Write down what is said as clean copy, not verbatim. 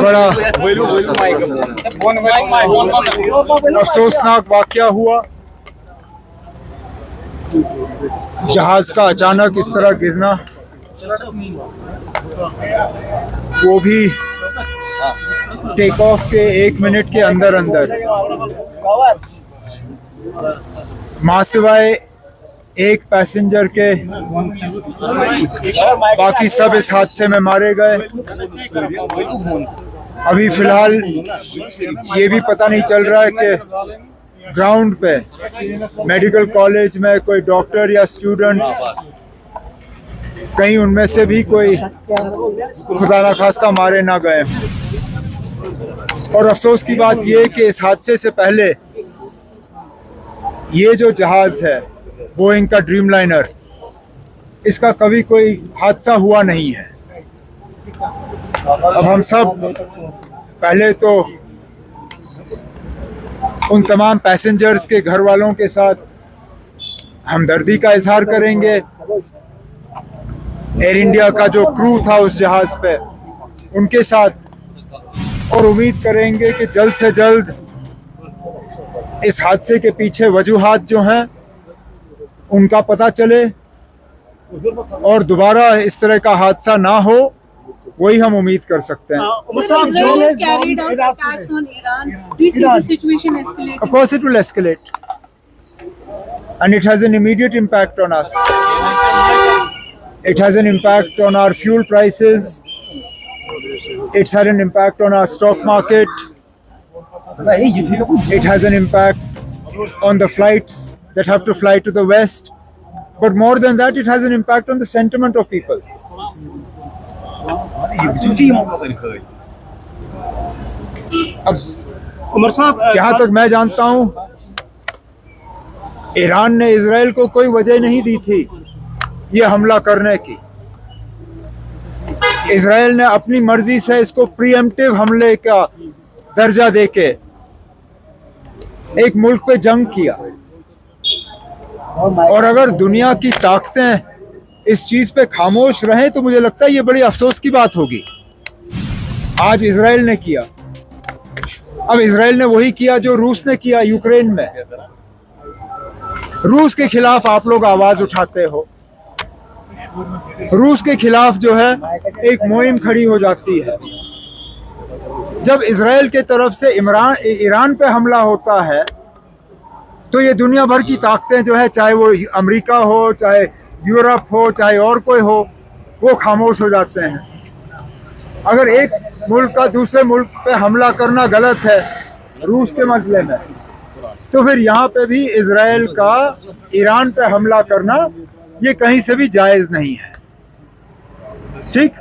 बड़ा अफसोसनाक वाकया हुआ। जहाज का अचानक इस तरह गिरना, वो भी टेक ऑफ के 1 मिनट के अंदर अंदर। मां सिवाय एक पैसेंजर के बाकी सब इस हादसे में मारे गए। अभी फिलहाल ये भी पता नहीं चल रहा है कि ग्राउंड पे मेडिकल कॉलेज में कोई डॉक्टर या स्टूडेंट्स, कहीं उनमें से भी कोई खुदा ना खास्ता मारे ना गए। और अफसोस की बात यह है कि इस हादसे से पहले ये जो जहाज है बोइंग का ड्रीमलाइनर, इसका कभी कोई हादसा हुआ नहीं है। अब हम सब पहले तो उन तमाम पैसेंजर्स के घर वालों के साथ हमदर्दी का इजहार करेंगे। एयर इंडिया का जो क्रू था उस जहाज पे, उनके साथ, और उम्मीद करेंगे कि जल्द से जल्द इस हादसे के पीछे वजूहात जो हैं उनका पता चले और दोबारा इस तरह का हादसा ना हो, वही हम उम्मीद कर सकते हैं। Of course it will escalate and it has an immediate impact on us. It has an impact on our fuel prices. It's had an impact on our stock market. It has an impact on the flights that have to fly to the west. But more than that, it has an impact on the sentiment of people. Umar साहब, जहां तक मैं जानता हूं, Iran ने Israel को कोई वजह नहीं दी थी ये हमला करने की। इजराइल ने अपनी मर्जी से इसको प्रीएम्प्टिव हमले का दर्जा देके एक मुल्क पे जंग किया। और अगर दुनिया की ताकतें इस चीज पे खामोश रहें तो मुझे लगता है ये बड़ी अफसोस की बात होगी। आज इजराइल ने किया, अब इजराइल ने वही किया जो रूस ने किया यूक्रेन में। रूस के खिलाफ आप लोग आवाज उठाते हो, रूस के खिलाफ जो है एक मुहिम खड़ी हो जाती है। जब इजराइल के तरफ से ईरान पे हमला होता है तो ये दुनिया भर की ताकतें जो है, चाहे वो अमेरिका हो, चाहे यूरोप हो, चाहे और कोई हो, वो खामोश हो जाते हैं। अगर एक मुल्क का दूसरे मुल्क पे हमला करना गलत है रूस के मसले में, तो फिर यहाँ पे भी इजराइल का ईरान पे हमला करना ये कहीं से भी जायज नहीं है। ठीक।